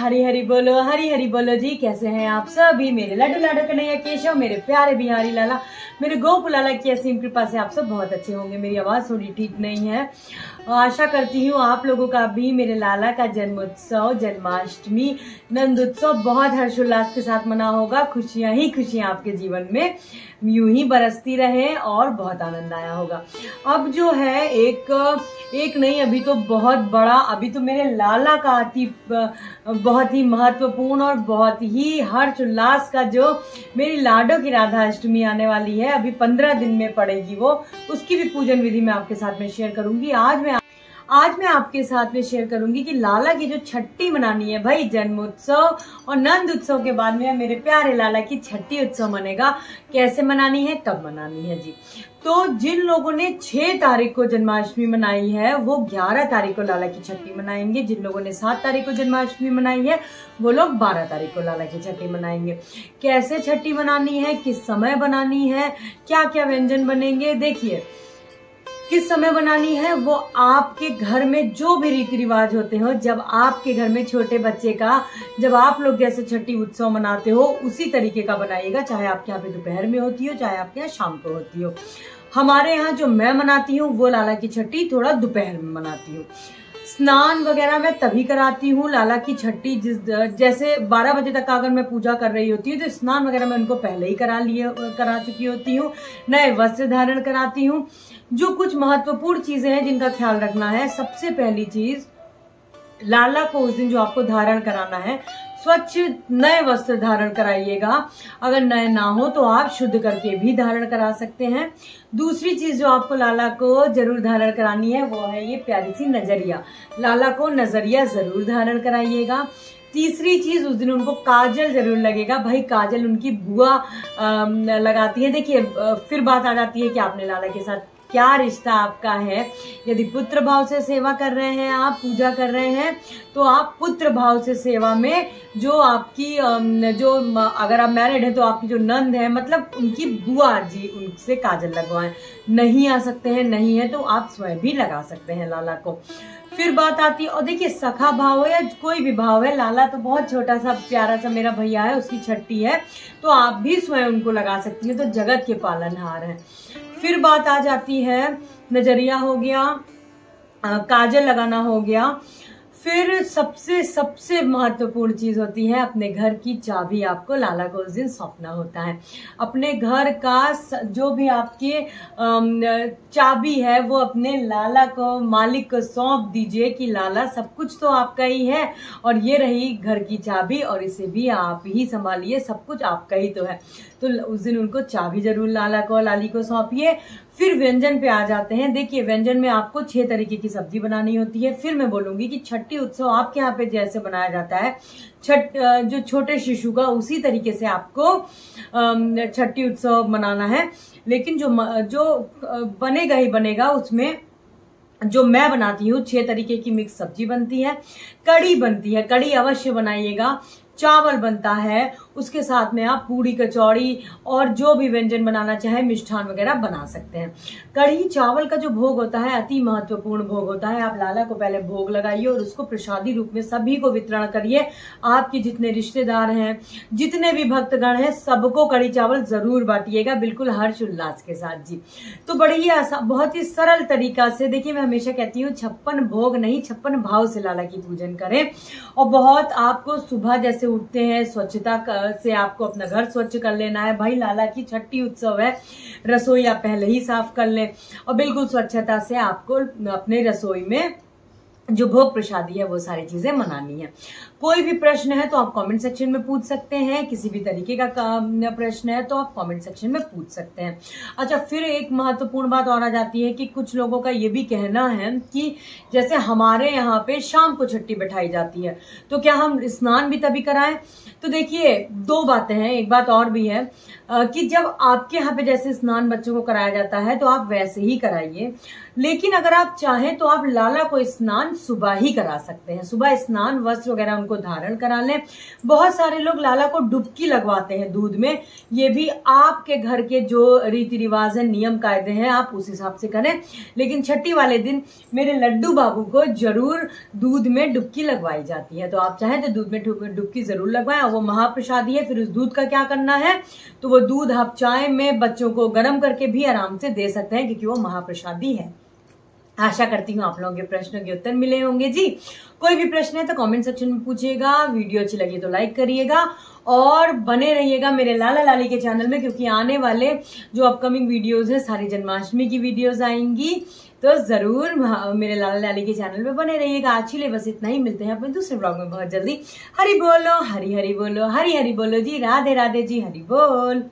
हरी हरी बोलो जी। कैसे हैं आप सभी मेरे लड्डू लाडो कन्हैया केशव, मेरे प्यारे बिहारी लाला, मेरे गोपू लाला की असीम कृपा से आप सब बहुत अच्छे होंगे। मेरी आवाज थोड़ी ठीक नहीं है। आशा करती हूँ आप लोगों का भी मेरे लाला का जन्मोत्सव, जन्माष्टमी, नंद उत्सव बहुत हर्षोल्लास के साथ मना होगा। खुशियां ही खुशियां आपके जीवन में यूं ही बरसती रहे और बहुत आनंद आया होगा। अब जो है एक नहीं, अभी तो बहुत बड़ा, अभी तो मेरे लाला का बहुत ही महत्वपूर्ण और बहुत ही हर्ष उल्लास का जो मेरी लाडो की राधा अष्टमी आने वाली है, अभी 15 दिन में पड़ेगी वो, उसकी भी पूजन विधि मैं आपके साथ में शेयर करूंगी। आज मैं आपके साथ में शेयर करूंगी कि लाला की जो छठी मनानी है भाई, जन्मोत्सव और नंद उत्सव के बाद में मेरे प्यारे लाला की छठी उत्सव मनेगा। कैसे मनानी है, कब मनानी है जी। तो जिन लोगों ने 6 तारीख को जन्माष्टमी मनाई है वो 11 तारीख को लाला की छठी मनाएंगे। जिन लोगों ने 7 तारीख को जन्माष्टमी मनाई है वो लोग 12 तारीख को लाला की छठी मनाएंगे। कैसे छठी मनानी है, किस समय बनानी है, क्या क्या व्यंजन बनेंगे, देखिए किस समय बनानी है वो आपके घर में जो भी रीति रिवाज होते हो, जब आपके घर में छोटे बच्चे का, जब आप लोग जैसे छठी उत्सव मनाते हो उसी तरीके का बनाइएगा। चाहे आपके यहाँ पे दोपहर में होती हो, चाहे आपके यहाँ शाम को होती हो। हमारे यहाँ जो मैं मनाती हूँ वो लाला की छठी थोड़ा दोपहर में मनाती हूँ। स्नान वगैरह मैं तभी कराती हूँ लाला की छठी, जैसे 12 बजे तक अगर मैं पूजा कर रही होती हूँ तो स्नान वगैरह मैं उनको पहले ही करा चुकी होती हूँ। नए वस्त्र धारण कराती हूँ। जो कुछ महत्वपूर्ण चीजें हैं जिनका ख्याल रखना है, सबसे पहली चीज, लाला को उस दिन जो आपको धारण कराना है, स्वच्छ नए वस्त्र धारण कराइएगा। अगर नए ना हो तो आप शुद्ध करके भी धारण करा सकते हैं। दूसरी चीज जो आपको लाला को जरूर धारण करानी है वो है ये प्यारी सी नजरिया। लाला को नजरिया जरूर धारण कराइएगा। तीसरी चीज, उस दिन उनको काजल जरूर लगेगा भाई। काजल उनकी बुआ लगाती है। देखिए फिर बात आ जाती है कि आपने लाला के साथ क्या रिश्ता आपका है। यदि पुत्र भाव से सेवा कर रहे हैं, आप पूजा कर रहे हैं, तो आप पुत्र भाव से सेवा में जो आपकी अगर आप मैरिड है तो आपकी जो नंद है, मतलब उनकी बुआ जी, उनसे काजल लगवाएं। नहीं आ सकते हैं, नहीं है तो आप स्वयं भी लगा सकते हैं लाला को। फिर बात आती है, और देखिए सखा भाव हो या कोई भी भाव है, लाला तो बहुत छोटा सा प्यारा सा मेरा भैया है, उसकी छठी है तो आप भी स्वयं उनको लगा सकती हैं, तो जगत के पालनहार हैं। फिर बात आ जाती है, नजरिया हो गया, काजल लगाना हो गया। फिर सबसे महत्वपूर्ण चीज होती है, अपने घर की चाबी आपको लाला को उस दिन सौंपना होता है। अपने घर का जो भी आपके चाबी है वो अपने लाला को, मालिक को सौंप दीजिए कि लाला सब कुछ तो आपका ही है और ये रही घर की चाबी और इसे भी आप ही संभालिए, सब कुछ आपका ही तो है। तो उस दिन उनको चाबी जरूर लाला को, लाली को सौंपिए। फिर व्यंजन पे आ जाते हैं। देखिए व्यंजन में आपको 6 तरीके की सब्जी बनानी होती है। फिर मैं बोलूंगी कि छठी उत्सव आपके यहाँ पे जैसे बनाया जाता है, जो छोटे शिशु का, उसी तरीके से आपको छठी उत्सव मनाना है। लेकिन जो बनेगा ही बनेगा, उसमें जो मैं बनाती हूँ 6 तरीके की मिक्स सब्जी बनती है, कड़ी बनती है, कड़ी अवश्य बनाइएगा, चावल बनता है, उसके साथ में आप पूड़ी कचौड़ी और जो भी व्यंजन बनाना चाहे, मिष्ठान वगैरह बना सकते हैं। कढ़ी चावल का जो भोग होता है अति महत्वपूर्ण भोग होता है। आप लाला को पहले भोग लगाइए और उसको प्रसादी रूप में सभी को वितरण करिए। आपके जितने रिश्तेदार हैं, जितने भी भक्तगण हैं, सबको कढ़ी चावल जरूर बांटिएगा, बिल्कुल हर्ष उल्लास के साथ जी। तो बड़ी बहुत ही सरल तरीका से, देखिए मैं हमेशा कहती हूँ 56 भोग नहीं 56 भाव से लाला की पूजन करें। और बहुत आपको सुबह जैसे उठते हैं, स्वच्छता से आपको अपना घर स्वच्छ कर लेना है भाई। लाला की छठी उत्सव है, रसोई आप पहले ही साफ कर लें और बिल्कुल स्वच्छता से आपको अपने रसोई में जो भोग प्रसादी है वो सारी चीजें मनानी है। कोई भी प्रश्न है तो आप कमेंट सेक्शन में पूछ सकते हैं। किसी भी तरीके का प्रश्न है तो आप कमेंट सेक्शन में पूछ सकते हैं। अच्छा, फिर एक महत्वपूर्ण बात और आ जाती है कि कुछ लोगों का ये भी कहना है कि जैसे हमारे यहाँ पे शाम को छठी बैठाई जाती है तो क्या हम स्नान भी तभी कराएं। तो देखिए 2 बातें हैं। एक बात और भी है कि जब आपके यहाँ पे जैसे स्नान बच्चों को कराया जाता है तो आप वैसे ही कराइए, लेकिन अगर आप चाहें तो आप लाला को स्नान सुबह ही करा सकते हैं। सुबह स्नान वस्त्र वगैरह उनको धारण करा लें। बहुत सारे लोग लाला को डुबकी लगवाते हैं दूध में। ये भी आपके घर के जो रीति रिवाज है, नियम कायदे हैं, आप उस हिसाब से करें। लेकिन छठी वाले दिन मेरे लड्डू बाबू को जरूर दूध में डुबकी लगवाई जाती है। तो आप चाहें तो दूध में डुबकी जरूर लगवाएं। और वो महाप्रसादी है। फिर उस दूध का क्या करना है, तो वो दूध आप चाय में बच्चों को गर्म करके भी आराम से दे सकते हैं, क्योंकि वो महाप्रसादी है। आशा करती हूँ आप लोगों के प्रश्नों के उत्तर मिले होंगे जी। कोई भी प्रश्न है तो कमेंट सेक्शन में पूछिएगा। वीडियो अच्छी लगी तो लाइक करिएगा और बने रहिएगा मेरे लाला लाली के चैनल में, क्योंकि आने वाले जो अपकमिंग वीडियोस है सारी जन्माष्टमी की वीडियोस आएंगी। तो जरूर मेरे लाला लाली के चैनल में बने रहिएगा। आज के लिए बस इतना ही। मिलते हैं अपने दूसरे ब्लॉग में बहुत जल्दी। हरि बोलो, हरि हरि बोलो, हरि हरि बोलो जी। राधे राधे जी, हरि बोल।